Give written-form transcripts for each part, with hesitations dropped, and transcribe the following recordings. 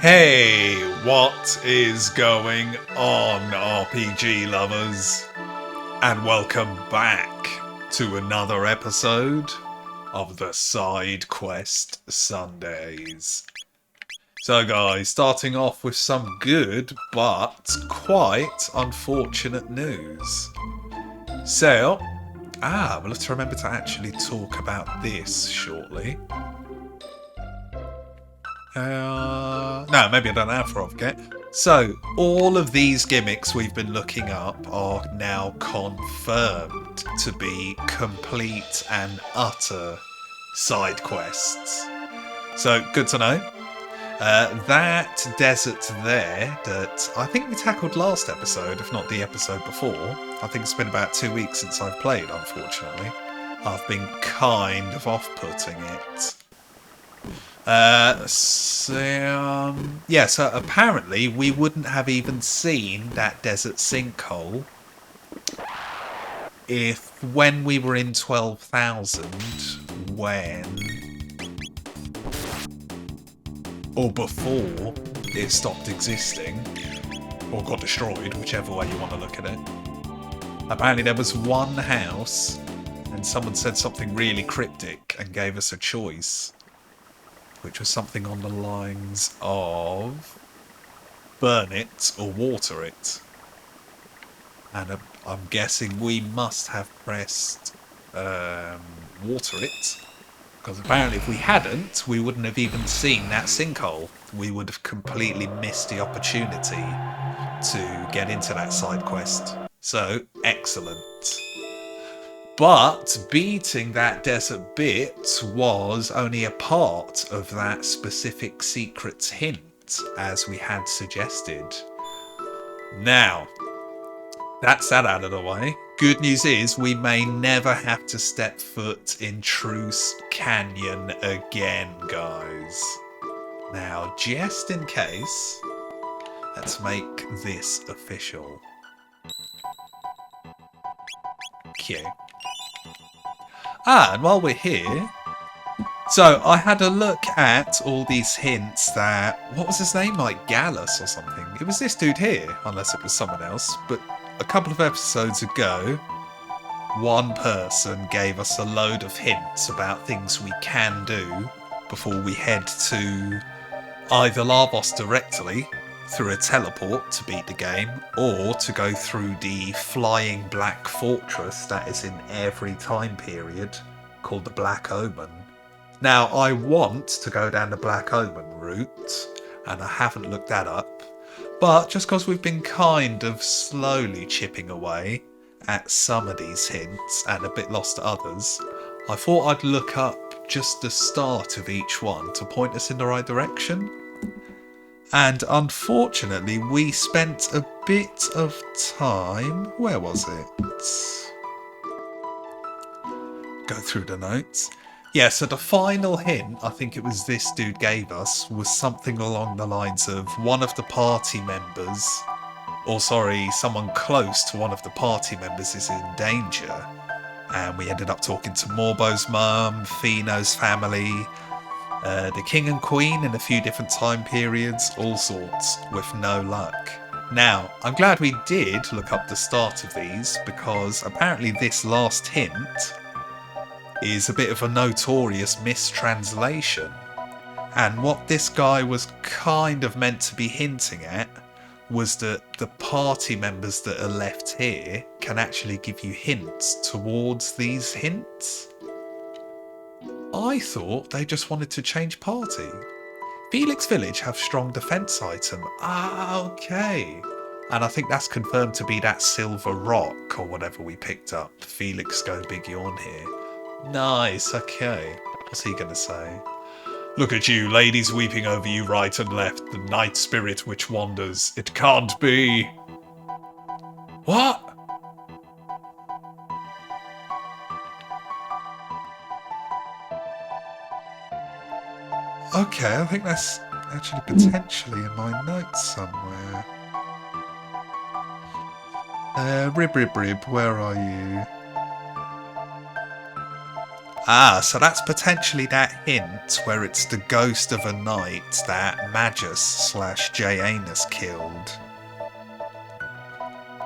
Hey, what is going on, RPG lovers? And welcome back to another episode of the Sidequest Sundays. So guys, starting off with some good but quite unfortunate news. So, we'll have to remember to actually talk about this shortly. No, maybe I don't have to forget. So, all of these gimmicks we've been looking up are now confirmed to be complete and utter side quests. So, good to know. That desert there that I think we tackled last episode, if not the episode before. I think it's been about 2 weeks since I've played, unfortunately. I've been kind of off-putting it. So apparently we wouldn't have even seen that desert sinkhole if when we were in 12,000, or before it stopped existing, or got destroyed, whichever way you want to look at it. Apparently there was one house, and someone said something really cryptic and gave us a choice, which was something on the lines of burn it or water it. And I'm guessing we must have pressed water it, because apparently if we hadn't, we wouldn't have even seen that sinkhole. We would have completely missed the opportunity to get into that side quest. So, excellent. But beating that desert bit was only a part of that specific secret's hint, as we had suggested. Now, that's that out of the way. Good news is we may never have to step foot in Truce Canyon again, guys. Now, just in case, let's make this official. Okay. And while we're here, so I had a look at all these hints that, what was his name, like Gallus or something? It was this dude here, unless it was someone else, but a couple of episodes ago, one person gave us a load of hints about things we can do before we head to either Lavos directly, through a teleport to beat the game, or to go through the flying black fortress that is in every time period, called the Black Omen. Now, I want to go down the Black Omen route, and I haven't looked that up, but just because we've been kind of slowly chipping away at some of these hints and a bit lost at others, I thought I'd look up just the start of each one to point us in the right direction. And unfortunately, we spent a bit of time... Where was it? Go through the notes. Yeah, so the final hint, I think it was this dude gave us, was something along the lines of one of the party members, or sorry, someone close to one of the party members is in danger. And we ended up talking to Morbo's mum, Fino's family, the king and queen in a few different time periods, all sorts, with no luck. Now, I'm glad we did look up the start of these, because apparently this last hint is a bit of a notorious mistranslation. And what this guy was kind of meant to be hinting at was that the party members that are left here can actually give you hints towards these hints. I thought they just wanted to change party. Felix Village have strong defense item. Okay. And I think that's confirmed to be that silver rock or whatever we picked up. Felix go big yawn here. Nice, okay. What's he gonna say? Look at you, ladies weeping over you right and left. The night spirit which wanders. It can't be. What? Okay, I think that's actually potentially in my notes somewhere. Rib, where are you? Ah, so that's potentially that hint where it's the ghost of a knight that Magus/Janus killed.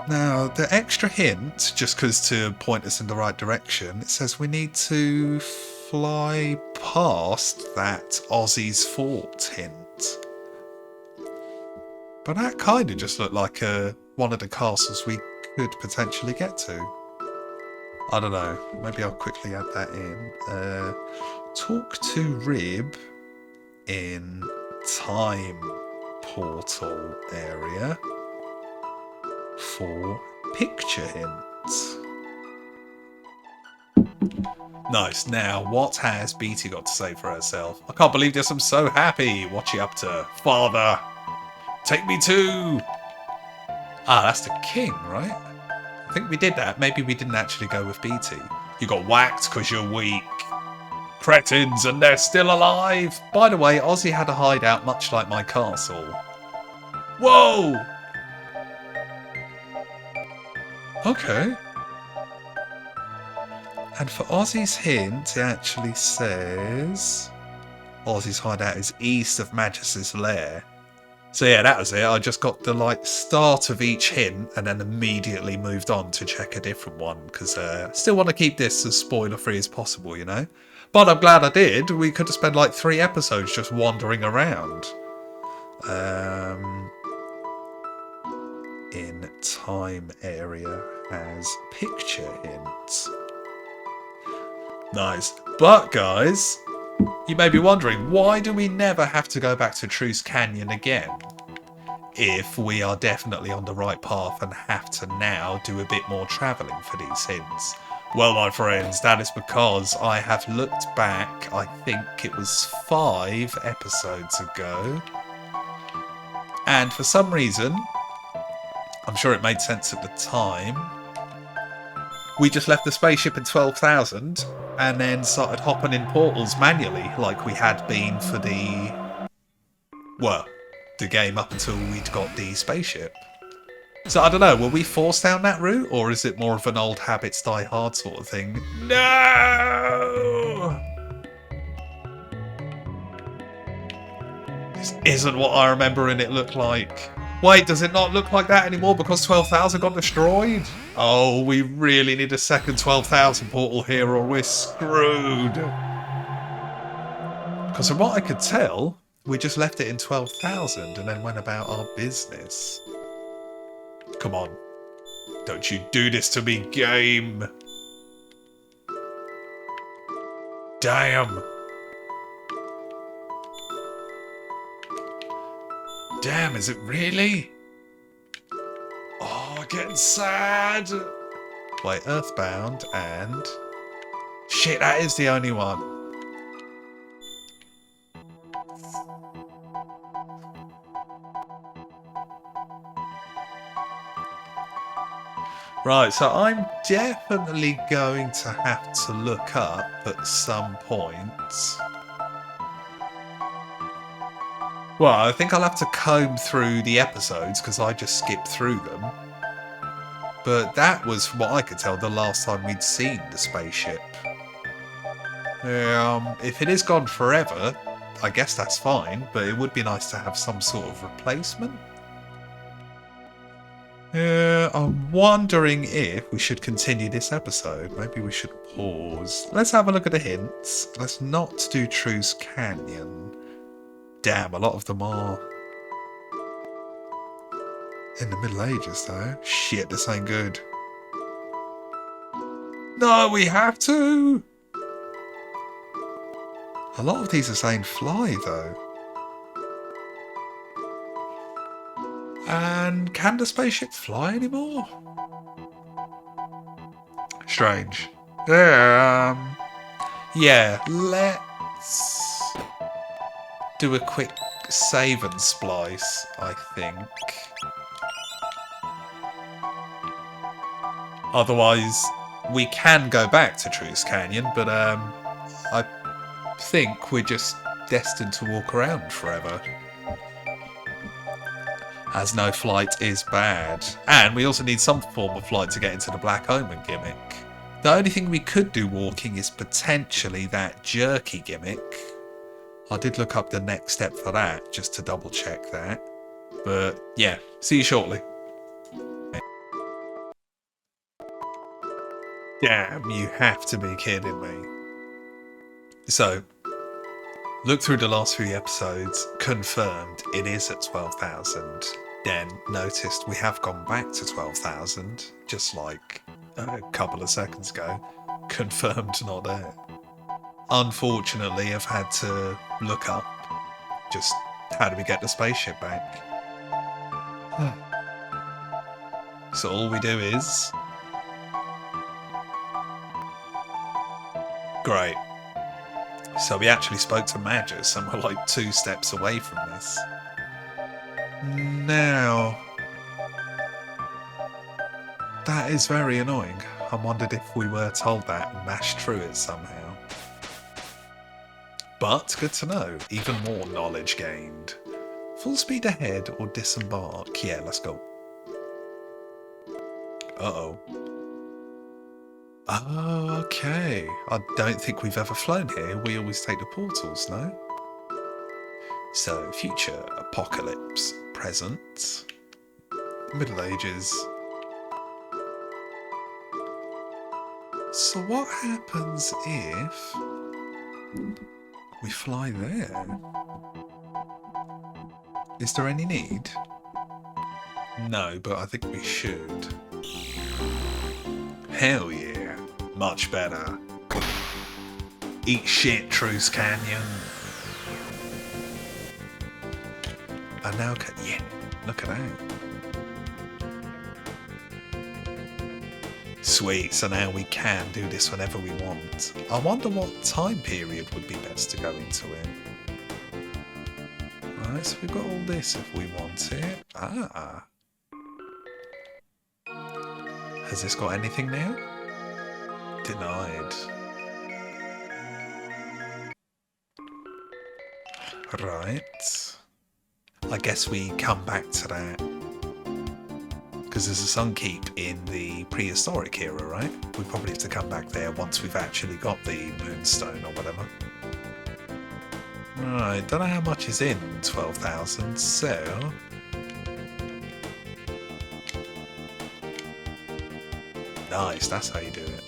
Now, the extra hint, just because to point us in the right direction, it says we need to fly past that Ozzy's Fort hint. But that kind of just looked like one of the castles we could potentially get to. I don't know. Maybe I'll quickly add that in. Talk to Rib in Time Portal area for picture hints. Nice. Now, what has Beatty got to say for herself? I can't believe this. I'm so happy. What's she up to? Father, take me to... Ah, that's the king, right? I think we did that. Maybe we didn't actually go with BT. You got whacked because you're weak. Cretins, and they're still alive. By the way, Ozzy had a hideout much like my castle. Whoa! Okay. And for Ozzy's hint, it actually says... Ozzy's hideout is east of Magus's lair. So yeah, that was it. I just got the start of each hint and then immediately moved on to check a different one because I still want to keep this as spoiler free as possible, you know? But I'm glad I did. We could have spent 3 episodes just wandering around. In time area as picture hints. Nice. But guys, you may be wondering, why do we never have to go back to Truce Canyon again? If we are definitely on the right path and have to now do a bit more travelling for these hints. Well, my friends, that is because I have looked back, I think it was 5 episodes ago. And for some reason, I'm sure it made sense at the time, we just left the spaceship in 12,000 and then started hopping in portals manually like we had been for the game up until we'd got the spaceship. So I don't know, were we forced down that route or is it more of an old habits die hard sort of thing? No! This isn't what I remember and it looked like. Wait, does it not look like that anymore because 12,000 got destroyed? Oh, we really need a second 12,000 portal here or we're screwed. Because from what I could tell, we just left it in 12,000 and then went about our business. Come on. Don't you do this to me, game. Damn. Damn, is it really? Oh, getting sad. Wait, Earthbound and... Shit, that is the only one. Right, so I'm definitely going to have to look up at some point. Well, I think I'll have to comb through the episodes because I just skipped through them. But that was, from what I could tell, the last time we'd seen the spaceship. If it is gone forever, I guess that's fine, but it would be nice to have some sort of replacement. I'm wondering if we should continue this episode. Maybe we should pause. Let's have a look at the hints. Let's not do Truce Canyon. Damn, a lot of them are in the Middle Ages, though. Shit, this ain't good. No, we have to! A lot of these are saying fly, though. And can the spaceship fly anymore? Strange. Yeah, let's do a quick save and splice, I think. Otherwise, we can go back to Truce Canyon, but I think we're just destined to walk around forever. As no flight is bad. And we also need some form of flight to get into the Black Omen gimmick. The only thing we could do walking is potentially that jerky gimmick. I did look up the next step for that, just to double check that. But yeah, see you shortly. Damn, you have to be kidding me. So, look through the last few episodes, confirmed it is at 12,000. Then noticed we have gone back to 12,000, just like a couple of seconds ago. Confirmed not there. Unfortunately, I've had to look up just how do we get the spaceship back. So all we do is... Great. So we actually spoke to Magus and we're like 2 steps away from this. Now... That is very annoying. I wondered if we were told that and mashed through it somehow. But good to know. Even more knowledge gained. Full speed ahead or disembark? Yeah, let's go. Uh-oh. Oh, okay. I don't think we've ever flown here. We always take the portals, no? So, future, apocalypse, present, Middle Ages. So what happens if we fly there? Is there any need? No, but I think we should. Hell yeah. Much better. Eat shit, Truce Canyon. And now, yeah, look at that. Sweet, so now we can do this whenever we want. I wonder what time period would be best to go into it. Right, so we've got all this if we want it. Ah. Has this got anything now? Denied. Right. I guess we come back to that. Because there's a sun keep in the prehistoric era, right? We probably have to come back there once we've actually got the moonstone or whatever. Right, don't know how much is in 12,000, so... Nice, that's how you do it.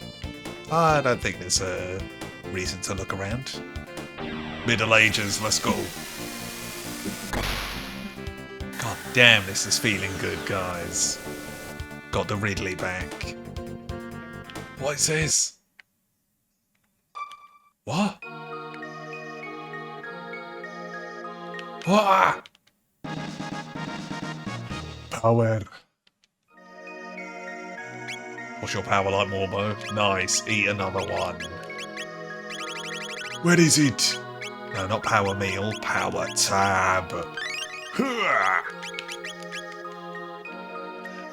I don't think there's a reason to look around. Middle Ages, let's go. God damn, this is feeling good, guys. Got the Ridley back. What is this? What? What? Power. What's your power like, Morbo? Nice, eat another one. Where is it? No, not power meal, power tab.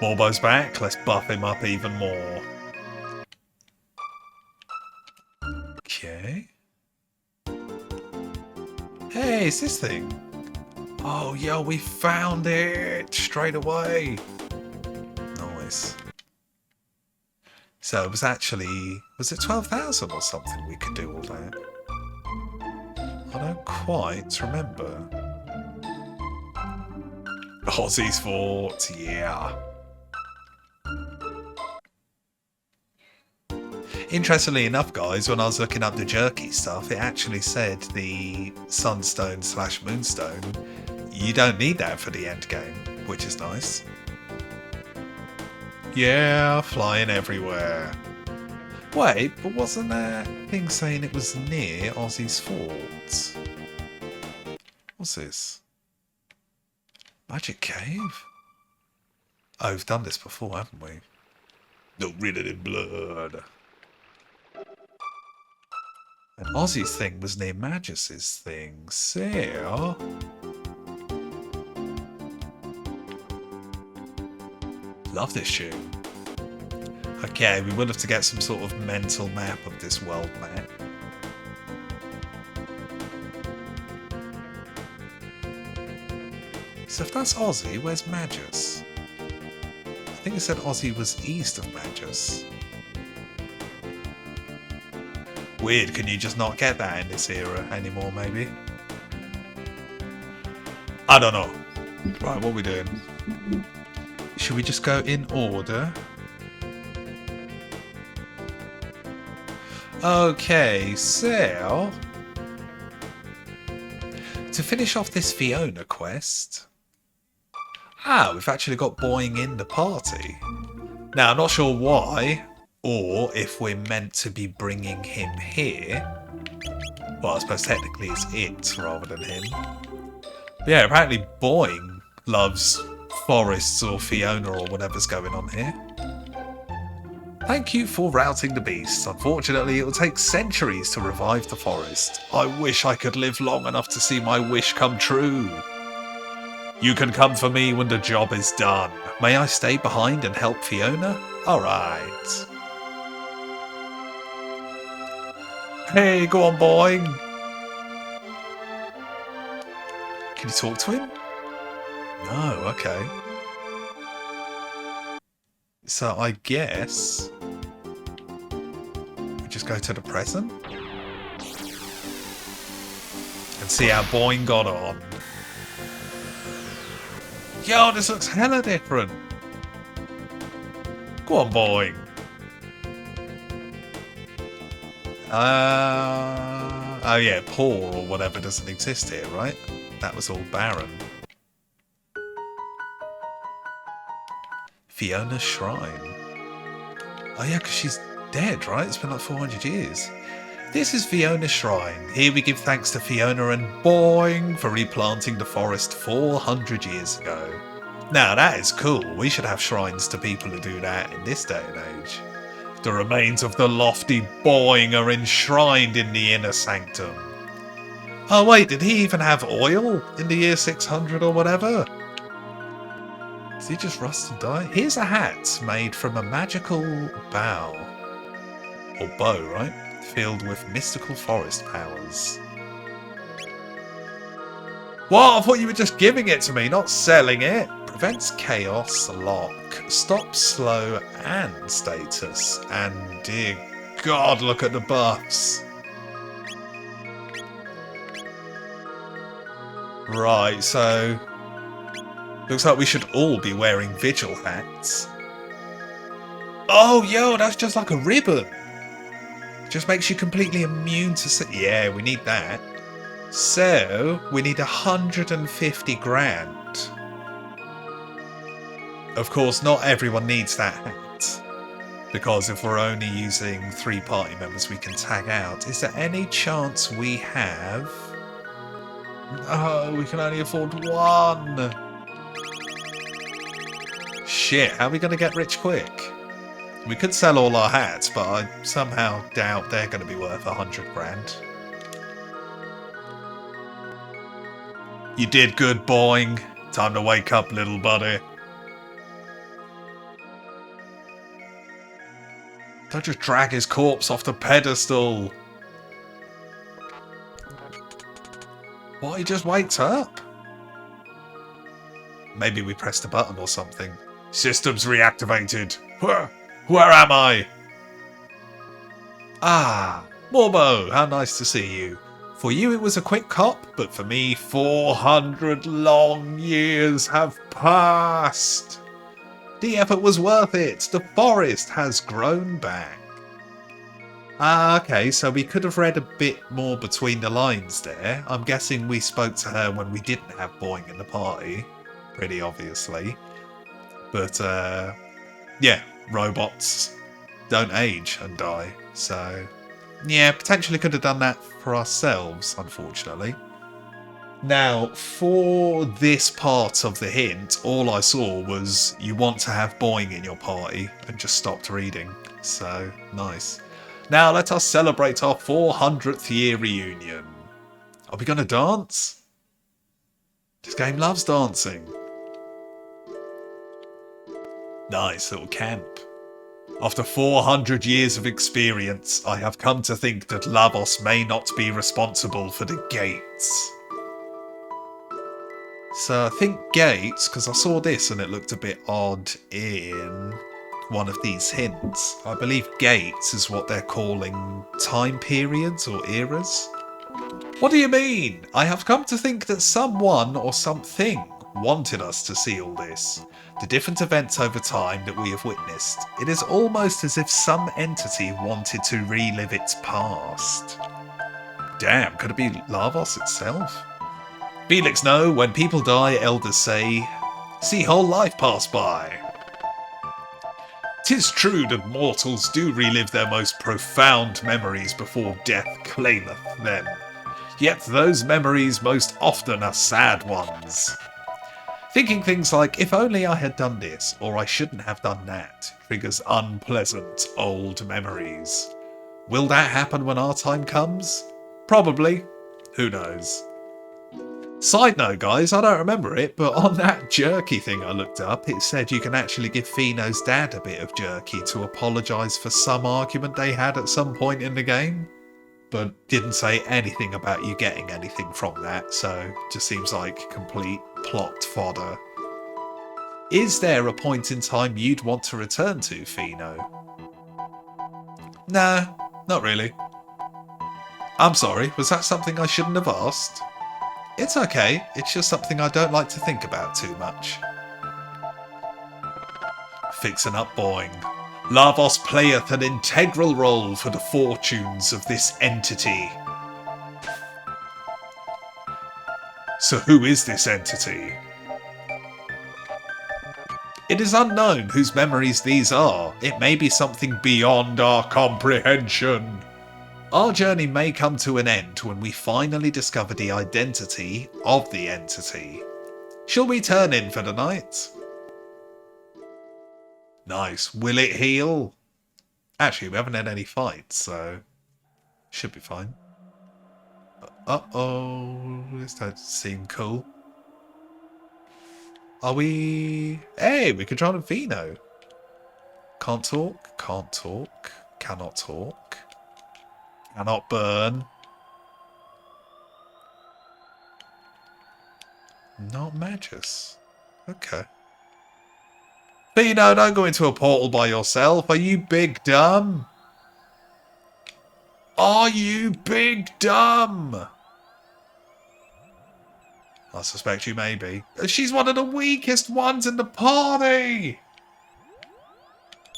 Morbo's back, let's buff him up even more. Okay. Hey, it's this thing. Oh, yo, we found it straight away. Nice. So it was actually, was it 12,000 or something we could do all that? I don't quite remember. Aussie's fort, yeah. Interestingly enough, guys, when I was looking up the jerky stuff, it actually said the sunstone / moonstone, you don't need that for the end game, which is nice. Yeah, flying everywhere. Wait, but wasn't that thing saying it was near Aussie's fort? What's this? Magic cave? Oh, we've done this before, haven't we? Not rid it in blood. And Aussie's thing was near Magus's thing, so... Love this tune. Okay, we will have to get some sort of mental map of this world map. So if that's Aussie, where's Magus? I think it said Aussie was east of Magus. Weird, can you just not get that in this era anymore, maybe? I don't know. Right, what are we doing? Should we just go in order? Okay, so... to finish off this Fiona quest... Ah, we've actually got Boing in the party. Now, I'm not sure why, or if we're meant to be bringing him here. Well, I suppose technically it's it rather than him. But yeah, apparently Boing loves forests or Fiona or whatever's going on here. Thank you for routing the beasts. Unfortunately, it will take centuries to revive the forest. I wish I could live long enough to see my wish come true. You can come for me when the job is done. May I stay behind and help Fiona? Alright. Hey, go on, Boing. Can you talk to him? No, okay. So I guess... we just go to the present? And see how Boing got on. Yo, this looks hella different. Go on, Boing. Oh yeah, poor or whatever doesn't exist here, right? That was all barren. Fiona's Shrine. Oh yeah, because she's dead, right? It's been like 400 years. This is Fiona's Shrine. Here we give thanks to Fiona and Boing for replanting the forest 400 years ago. Now that is cool. We should have shrines to people who do that in this day and age. The remains of the lofty Boing are enshrined in the inner sanctum. Oh wait, did he even have oil in the year 600 or whatever? Did he just rust and die? Here's a hat made from a magical bow. Or bow, right? Filled with mystical forest powers. What? I thought you were just giving it to me, not selling it. Prevents chaos, lock, stop, slow, and status. And dear God, look at the buffs. Right, so... looks like we should all be wearing vigil hats. Oh, yo, that's just like a ribbon. Just makes you completely immune to... yeah, we need that. So, we need 150 grand. Of course, not everyone needs that hat. Because if we're only using 3 party members, we can tag out. Is there any chance we have... oh, we can only afford 1. Shit, how are we going to get rich quick? We could sell all our hats, but I somehow doubt they're going to be worth 100 grand. You did good, Boing. Time to wake up, little buddy. Don't just drag his corpse off the pedestal. What, he just wakes up? Maybe we pressed a button or something. Systems reactivated. Where am I? Ah, Morbo, how nice to see you. For you it was a quick cop, but for me 400 long years have passed. The effort was worth it. The forest has grown back. Ah, okay, so we could have read a bit more between the lines there. I'm guessing we spoke to her when we didn't have Boing in the party. Pretty obviously. But, yeah, robots don't age and die. So, yeah, potentially could have done that for ourselves, unfortunately. Now, for this part of the hint, all I saw was you want to have Boing in your party and just stopped reading. So, nice. Now let us celebrate our 400th year reunion. Are we going to dance? This game loves dancing. Nice little camp. After 400 years of experience, I have come to think that Lavos may not be responsible for the gates. So I think gates, because I saw this and it looked a bit odd in one of these hints. I believe gates is what they're calling time periods or eras. What do you mean? I have come to think that someone or something wanted us to see all this. The different events over time that we have witnessed. It is almost as if some entity wanted to relive its past. Damn, could it be Lavos itself? Felix, no, when people die, elders say, see whole life pass by. 'Tis true that mortals do relive their most profound memories before death claimeth them. Yet those memories most often are sad ones. Thinking things like, if only I had done this, or I shouldn't have done that, triggers unpleasant old memories. Will that happen when our time comes? Probably. Who knows? Side note, guys, I don't remember it, but on that jerky thing I looked up, it said you can actually give Fino's dad a bit of jerky to apologise for some argument they had at some point in the game. But didn't say anything about you getting anything from that, so just seems like complete plot fodder. Is there a point in time you'd want to return to, Fino? Nah, not really. I'm sorry, was that something I shouldn't have asked? It's okay, it's just something I don't like to think about too much. Fixing up Boing. Lavos playeth an integral role for the fortunes of this entity. So who is this entity? It is unknown whose memories these are. It may be something beyond our comprehension. Our journey may come to an end when we finally discover the identity of the entity. Shall we turn in for the night? Nice. Will it heal? Actually, we haven't had any fights, so should be fine. Uh-oh. This doesn't seem cool. Are we... Hey, we can try on Vino. Can't talk. Can't talk. Cannot talk. Cannot burn. Not Magus. Okay. Vino, don't go into a portal by yourself. Are you big dumb? Are you big dumb? I suspect you may be. She's one of the weakest ones in the party!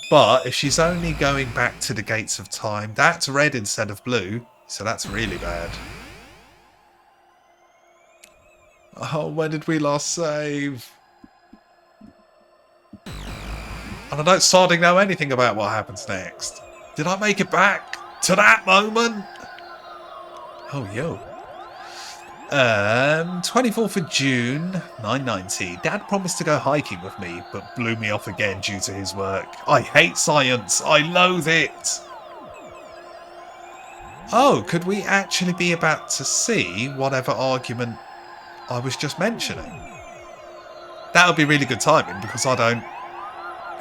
But if she's only going back to the gates of time, that's red instead of blue, so that's really bad. Oh, when did we last save? And I don't sodding know anything about what happens next. Did I make it back to that moment? Oh, yo. 24th of June, 990. Dad promised to go hiking with me, but blew me off again due to his work. I hate science. I loathe it. Oh, could we actually be about to see whatever argument I was just mentioning? That would be really good timing because I don't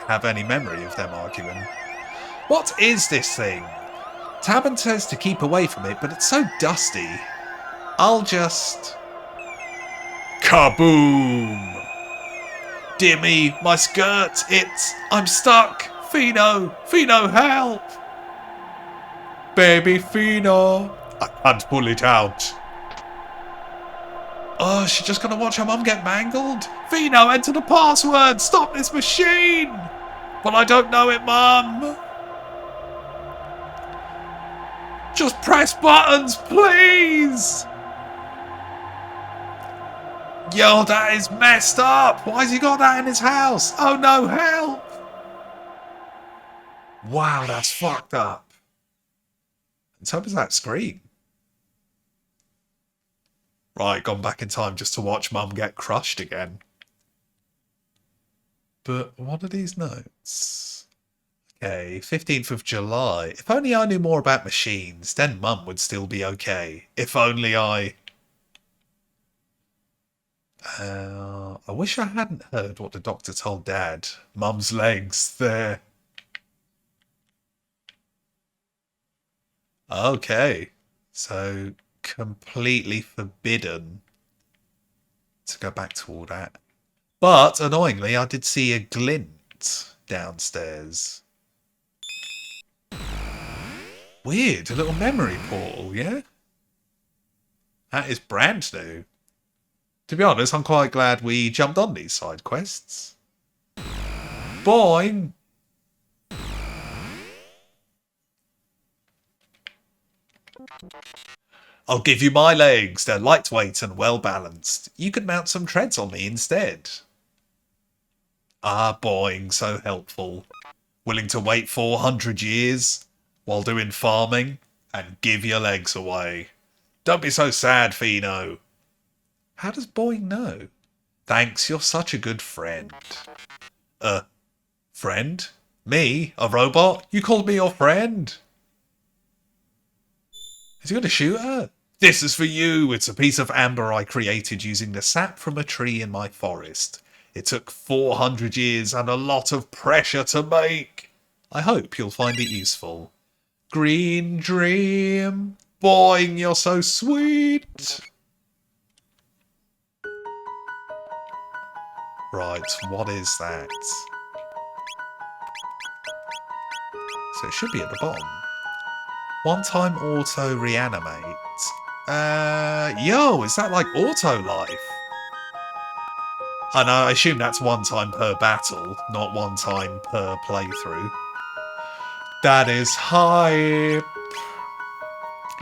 have any memory of them arguing. What is this thing? Tabin says to keep away from it, but it's so dusty. I'll just... Kaboom! Dear me, my skirt, I'm stuck! Fino! Fino, help! Baby Fino! I can't pull it out. Oh, she's just gonna watch her mum get mangled? Fino, enter the password! Stop this machine! But I don't know it, Mum! Just press buttons, please! Yo, that is messed up! Why has he got that in his house? Oh no, help! Wow, that's fucked up. Let's hope it's that screen. Right, gone back in time just to watch Mum get crushed again. But what are these notes? Okay, 15th of July. If only I knew more about machines, then Mum would still be okay. If only I... I wish I hadn't heard what the doctor told Dad. Mum's legs, there. Okay. So, completely forbidden to go back to all that. But, annoyingly, I did see a glint downstairs. Weird, a little memory portal, yeah? That is brand new. To be honest, I'm quite glad we jumped on these side quests. Boing! I'll give you my legs. They're lightweight and well balanced. You could mount some treads on me instead. Ah, Boing, so helpful. Willing to wait 400 years while doing farming and give your legs away. Don't be so sad, Fino. How does Boing know? Thanks, you're such a good friend. Friend? Me? A robot? You called me your friend? Is he going to shoot her? This is for you. It's a piece of amber I created using the sap from a tree in my forest. It took 400 years and a lot of pressure to make. I hope you'll find it useful. Green dream. Boing, you're so sweet. Right, what is that? So it should be at the bottom. One time auto reanimate. Yo, is that like auto life? And I assume that's one time per battle, not one time per playthrough. That is hype.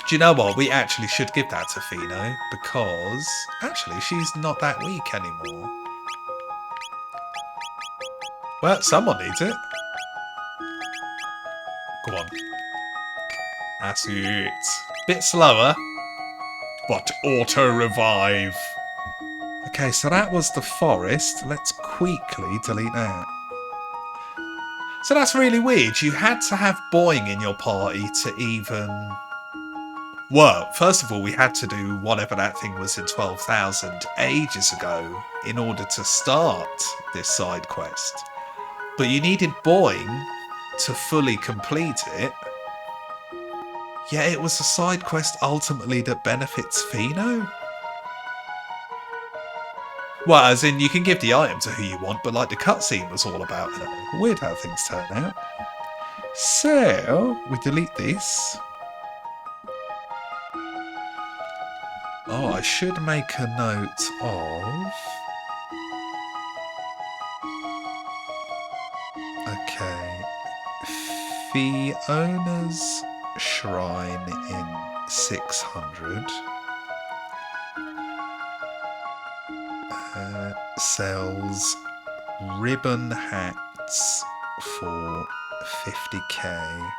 Do you know what? We actually should give that to Fino, because actually she's not that weak anymore. Well, someone needs it. Go on. That's it. Bit slower, but auto-revive. Okay, so that was the forest. Let's quickly delete that. So that's really weird. You had to have Boing in your party to even... Well, first of all, we had to do whatever that thing was in 12,000 ages ago in order to start this side quest. But you needed Boing to fully complete it. Yeah, it was a side quest ultimately that benefits Fino. Well, as in, you can give the item to who you want, but like the cutscene was all about her. Weird how things turn out. So, we delete this. Oh, I should make a note of... Okay. Fiona's shrine in 600. Sells ribbon hats for 50k.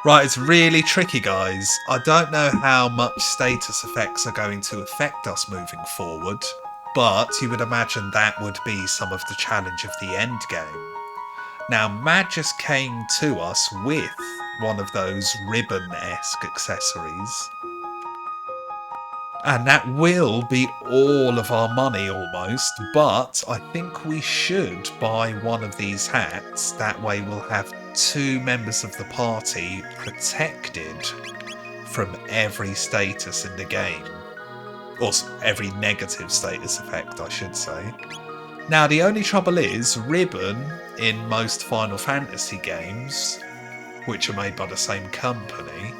Right, it's really tricky, guys. I don't know how much status effects are going to affect us moving forward, but you would imagine that would be some of the challenge of the end game. Now, Magus came to us with one of those ribbon-esque accessories. And that will be all of our money almost, but I think we should buy one of these hats. That way we'll have 2 members of the party protected from every status in the game. Or every negative status effect, I should say. Now, the only trouble is, ribbon in most Final Fantasy games, which are made by the same company,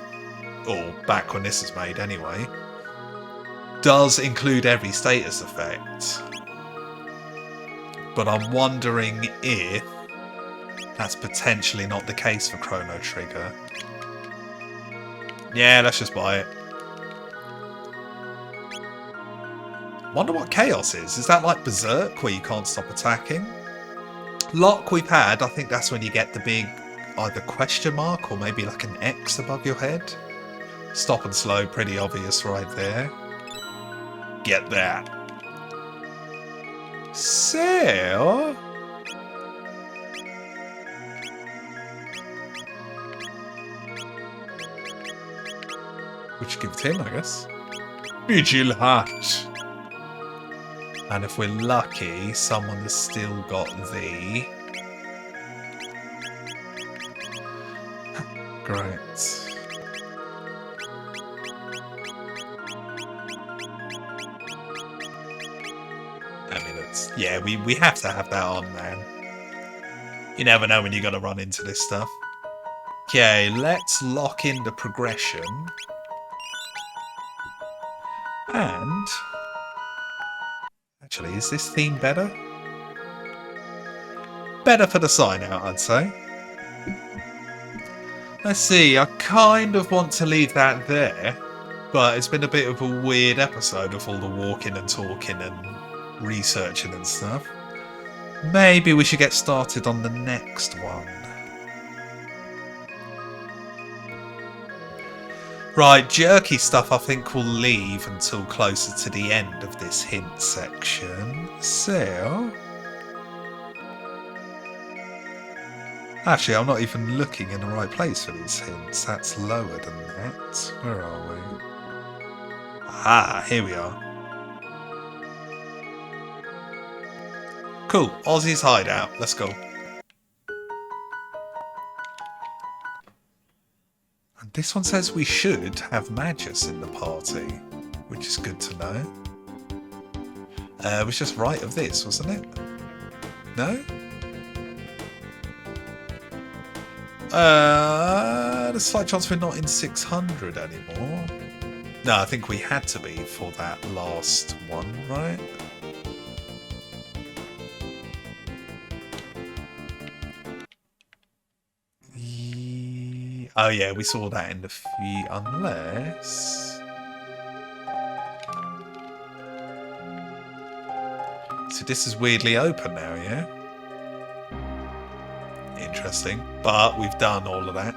or back when this was made anyway, does include every status effect. But I'm wondering if that's potentially not the case for Chrono Trigger. Yeah, let's just buy it. Wonder what Chaos is. Is that like Berserk, where you can't stop attacking? Lock we've had, I think that's when you get the big either question mark or maybe like an X above your head. Stop and slow, pretty obvious right there. Get that. So... which give it to him, I guess. Vigil hat. And if we're lucky, someone has still got the... Great. I mean, it's... Yeah, we have to have that on, man. You never know when you're going to run into this stuff. Okay, let's lock in the progression. And... Actually, is this theme better? Better for the sign out, I'd say. Let's see, I kind of want to leave that there, but it's been a bit of a weird episode of all the walking and talking and researching and stuff. Maybe we should get started on the next one. Right, jerky stuff I think we'll leave until closer to the end of this hint section. So... Actually, I'm not even looking in the right place for these hints. That's lower than that. Where are we? Ah, here we are. Cool, Aussie's hideout. Let's go. And this one says we should have Magus in the party, which is good to know. It was just right of this, wasn't it? No? There's a slight chance we're not in 600 anymore. No, I think we had to be for that last one, right? Oh yeah, we saw that in the few, unless... So this is weirdly open now, yeah? Interesting. But we've done all of that.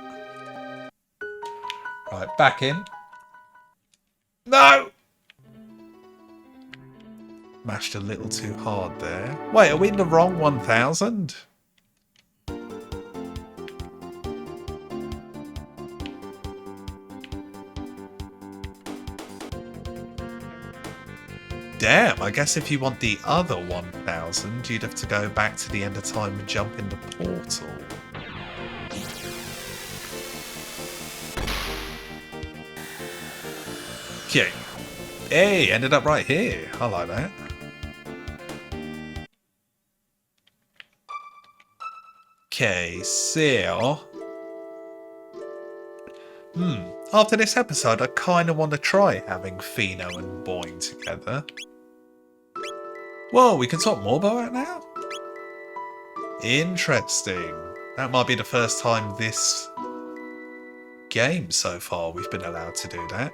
Right, back in. No! Mashed a little too hard there. Wait, are we in the wrong 1000? Damn, I guess if you want the other 1000, you'd have to go back to the end of time and jump in the portal. Okay. Hey, ended up right here. I like that. Okay, so... After this episode, I kind of want to try having Pheno and Boing together. Whoa, we can swap Morbo out now? Interesting. That might be the first time this game so far we've been allowed to do that.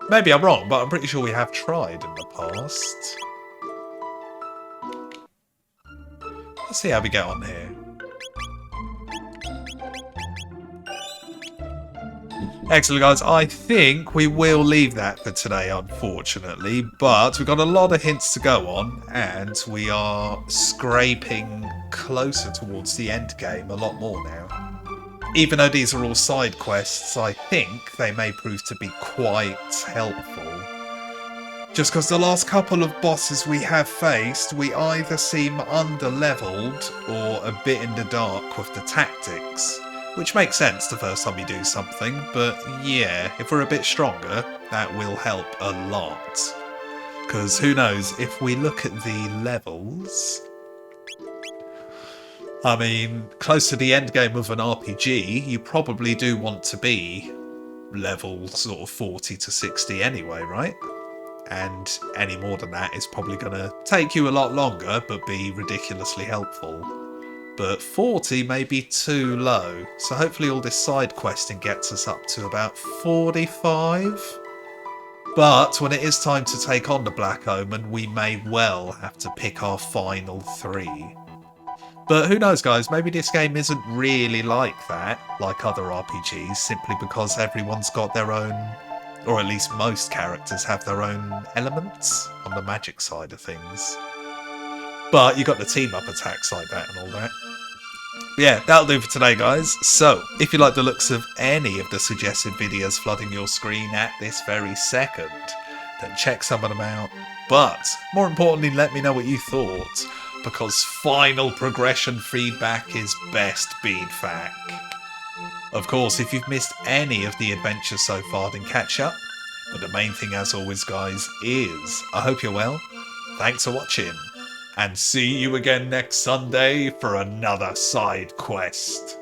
Maybe I'm wrong, but I'm pretty sure we have tried in the past. Let's see how we get on here. Excellent, guys. I think we will leave that for today, unfortunately. But we've got a lot of hints to go on, and we are scraping closer towards the end game a lot more now. Even though these are all side quests, I think they may prove to be quite helpful. Just because the last couple of bosses we have faced, we either seem under-leveled or a bit in the dark with the tactics. Which makes sense the first time you do something, but yeah, if we're a bit stronger, that will help a lot. Because who knows, if we look at the levels... I mean, close to the end game of an RPG, you probably do want to be level sort of 40 to 60 anyway, right? And any more than that is probably going to take you a lot longer, but be ridiculously helpful. But 40 may be too low, so hopefully all this side questing gets us up to about 45. But when it is time to take on the Black Omen, we may well have to pick our final 3. But who knows, guys, maybe this game isn't really like that, like other RPGs, simply because everyone's got their own, or at least most characters have their own elements on the magic side of things. But you got the team-up attacks like that and all that. But yeah, that'll do for today, guys. So, if you like the looks of any of the suggested videos flooding your screen at this very second, then check some of them out. But, more importantly, let me know what you thought, because final progression feedback is best feedback. Of course, if you've missed any of the adventures so far, then catch up. But the main thing, as always, guys, is I hope you're well, Thanks for watching, and see you again next Sunday for another side quest.